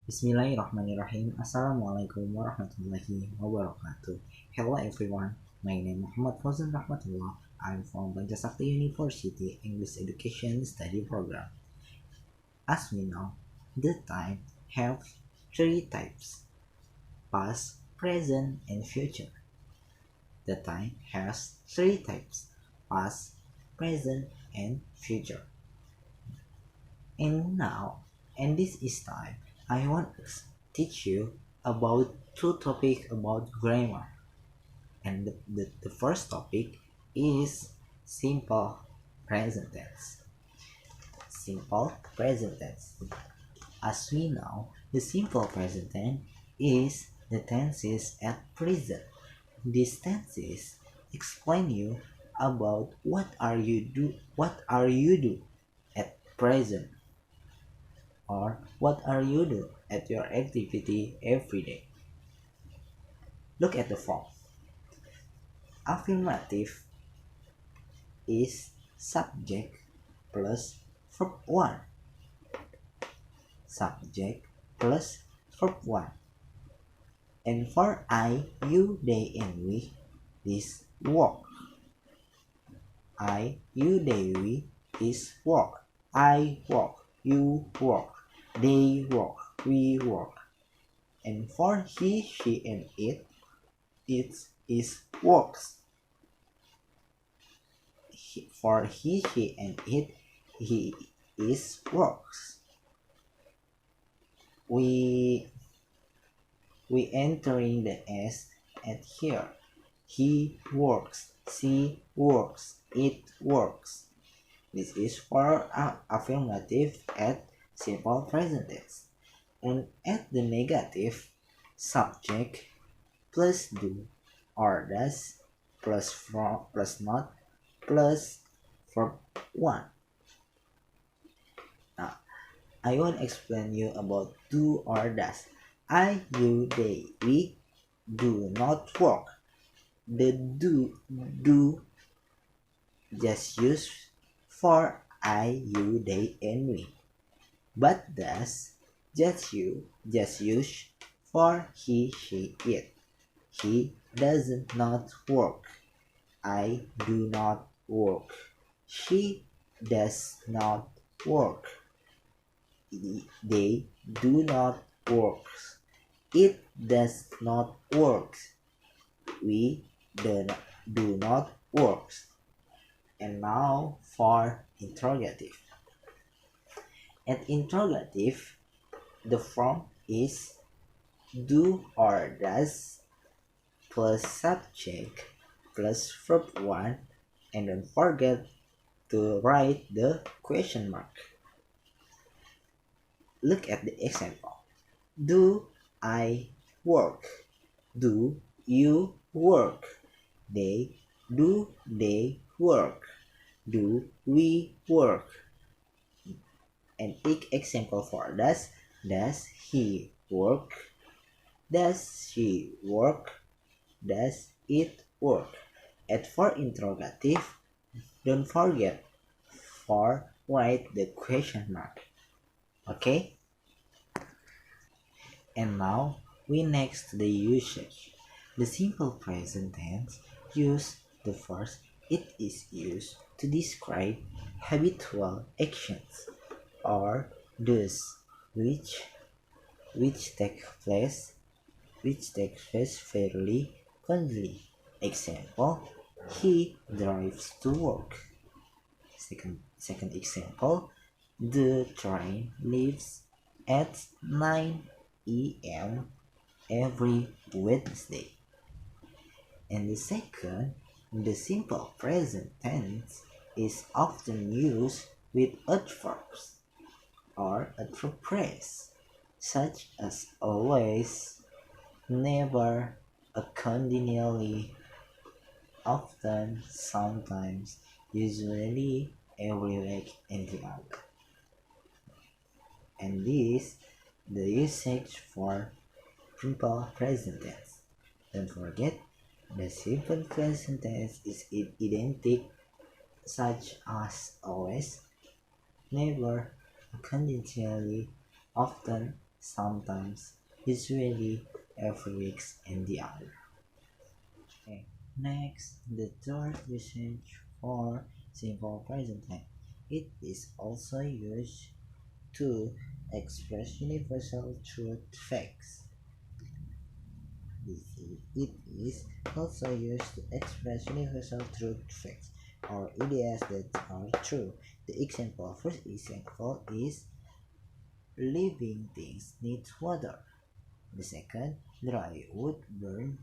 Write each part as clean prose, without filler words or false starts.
Bismillahirrahmanirrahim. Assalamualaikum warahmatullahi wabarakatuh. Hello everyone. My name is Muhammad Fauzan Rahmatullah. I'm from Pancasakti University English Education Study Program. As we know, the time have three types: past, present, and future. The time has three types: past, present, and future. And this is time I want to teach you about two topics about grammar. And the first topic is simple present tense. Simple present tense. As we know, the simple present tense is the tenses at present. These tenses explain you about what are you do at present, or what are you do at your activity every day. Look at the form. Affirmative is subject plus verb 1. Subject plus verb 1. And for I, you, they, and we, this work. I, you, they, we is work. I work, you work, they work, we work. And for he, she, and it is works. For he, she, and it, he is works. We entering the S at here. He works, she works, it works. This is for affirmative at simple present tense. And at the negative, subject plus do or does plus from plus not plus verb 1. Now, I want to explain you about do or does. I, you, they, we do not work. The do just used for I, you, they, and we. But does just use for he, she, it. He does not work. I do not work. She does not work. They do not work. It does not work. We do not work. And now for interrogative. At interrogative, the form is do or does plus subject plus verb 1, and don't forget to write the question mark. Look at the example. Do I work? Do you work? Do they work? Do we work? And take example for does he work? Does she work? Does it work? And for interrogative, don't forget for write the question mark. Okay? And now we next the usage. The simple present tense use the first. It is used to describe habitual actions or do's which take place fairly constantly. Example: he drives to work. Second example: the train leaves at 9 a.m. every Wednesday. And the simple present tense is often used with adverbs or adverb phrase such as always, never, continually, often, sometimes, usually, every week, and the other. And this the usage for simple present tense. Don't forget, the simple present tense is identical such as always, never, continually, often, sometimes, usually, every week, and the other. Okay. Next, the third usage for simple present tense. It is also used to express universal truth facts. It is also used to express universal truth facts or ideas that are true. The first example is living things need water. The second, dry wood burn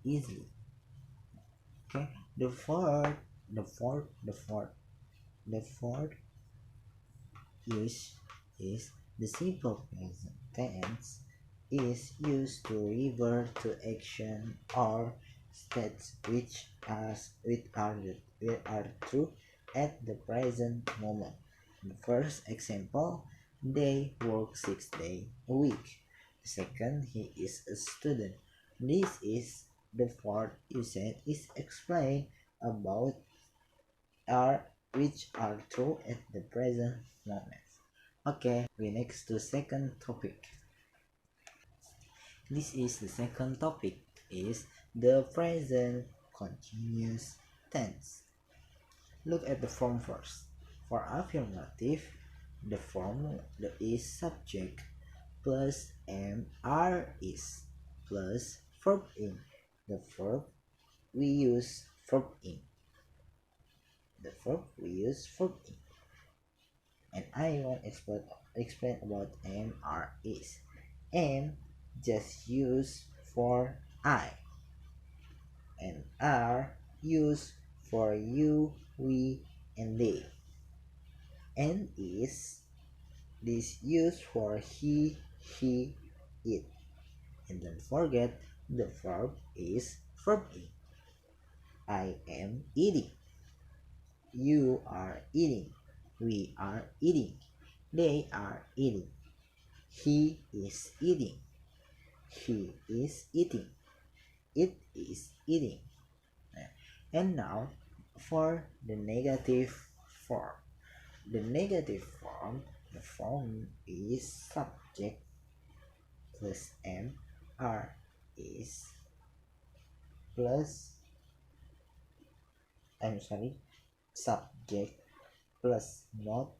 easily. Okay. The fourth use is the simple present tense is used to refer to action or states which are true at the present moment. The first example, they work 6 days a week. The second, he is a student. This is the fourth usage is explained about are which are true at the present moment. Okay, we next to second topic. This is the second topic is the present continuous tense. Look at the form first. For affirmative, the form is subject plus MR is plus verb in. The verb we use verb in. And I want to explain about MR is. M just use for I and R use for you, we, and they. N is this use for he, she, it. And don't forget the verb is verb in. I am eating. You are eating. We are eating. They are eating. He is eating. She is eating. It is eating. And now for the negative form. The form is subject plus MR is plus subject plus not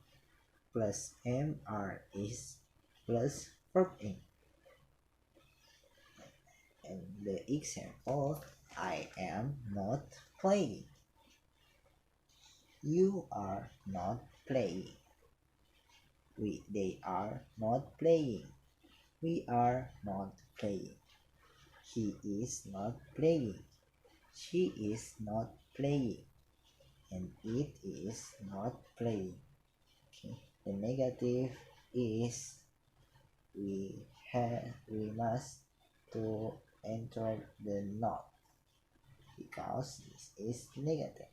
plus MR is plus verb in. And the example, I am not playing. You are not playing. They are not playing. We are not playing. He is not playing. She is not playing. And it is not playing. Okay. The negative is we must to enter the not because this is negative.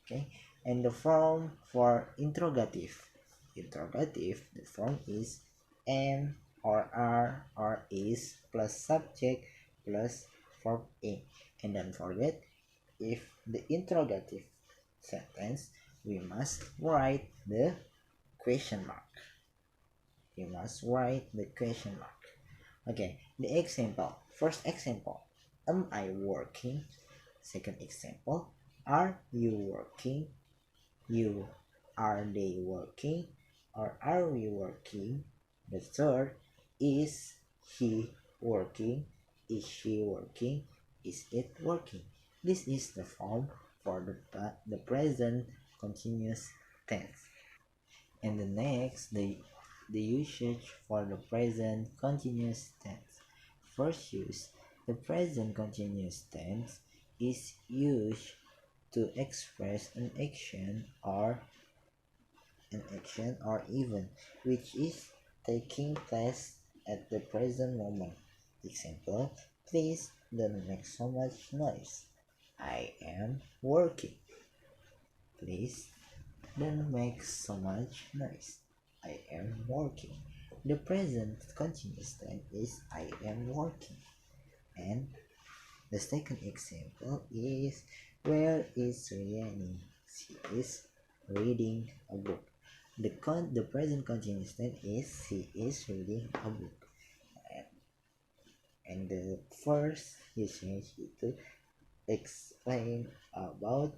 Okay, and the form for interrogative, the form is am or are or is plus subject plus verb in. And don't forget, if the interrogative sentence, we must write the question mark. Okay, the example. First example, am I working? Second example, are you working? Are they working? Or are we working? The third, is he working? Is she working? Is it working? This is the form for the present continuous tense. And the next, the usage for the present continuous tense. First use, the present continuous tense is used to express an action or event which is taking place at the present moment. Example, please don't make so much noise. I am working. Please don't make so much noise. I am working. The present continuous tense is I am working. And the second example is, where is Riani? She is reading a book. The present continuous tense is she is reading a book. And the first usage is to explain about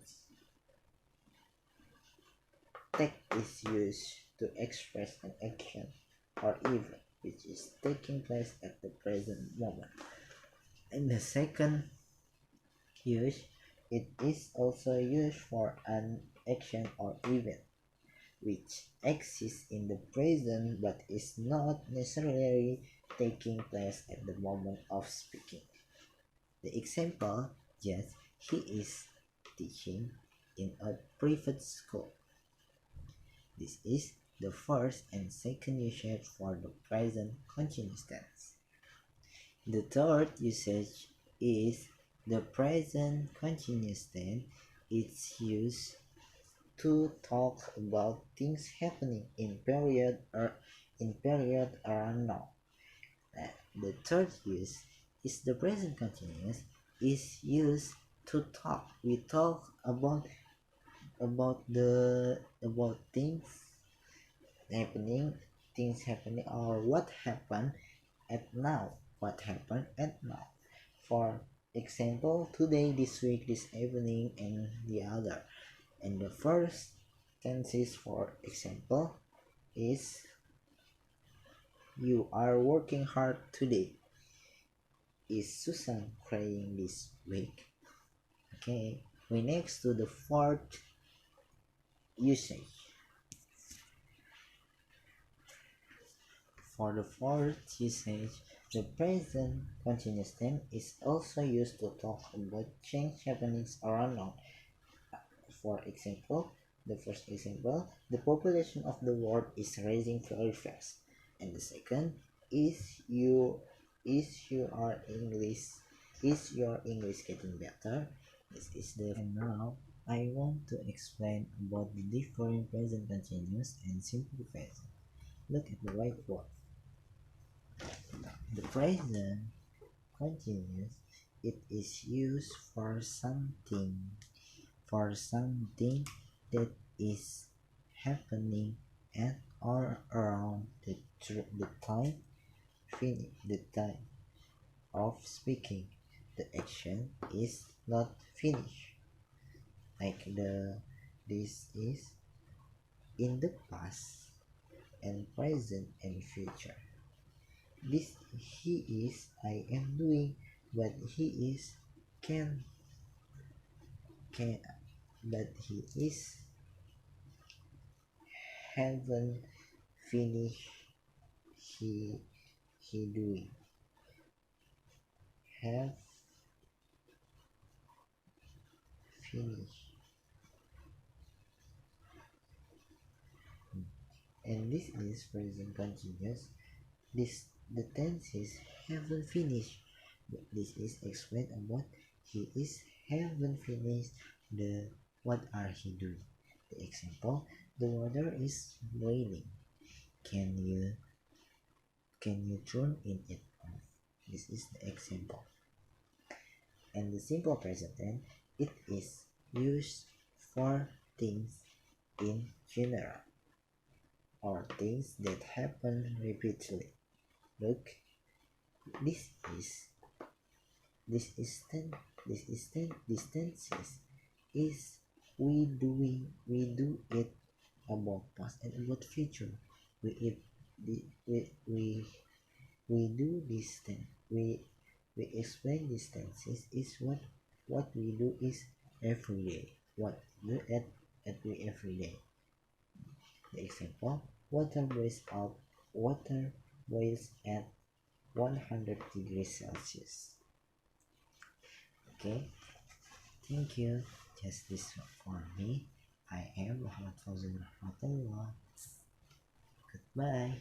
tech is used to express an action or event which is taking place at the present moment. In the second use, it is also used for an action or event which exists in the present but is not necessarily taking place at the moment of speaking. The example, yes, he is teaching in a private school. This is the first and second usage for the present continuous tense. The third usage is the present continuous tense. It's used to talk about things happening in period around now. The third use is the present continuous is used to talk. We talk about about things happening or what happened at now. For example, today, this week, this evening, and the other. And the first tenses, for example, is you are working hard today. Is Susan crying this week? Okay, we next to the fourth usage. For the fourth usage, the present continuous tense is also used to talk about change happenings around now. For example, the first example, the population of the world is rising very fast. And the second is your English getting better? This is the and now I want to explain about the different present continuous and simple present. Look at the whiteboard. The present continuous, it is used for something that is happening at or around the time of speaking. The action is not finished. Like this is in the past and present and future. This he is I am doing, but he is can but he is haven't finished he doing have finished. And this is present continuous. The tense is haven't finished. This is explained about he is haven't finished the what are he doing. The example, the water is boiling. Can you turn in it off? This is the example. And the simple present tense, it is used for things in general or things that happen repeatedly. Look, this tenses is we do it about past and about future. We do this thing. We explain these tenses is what we do is every day. What we do every day. The example: water boils at 100 degrees Celsius. Okay, thank you. Just this for me. I am Rahmatullah. Goodbye.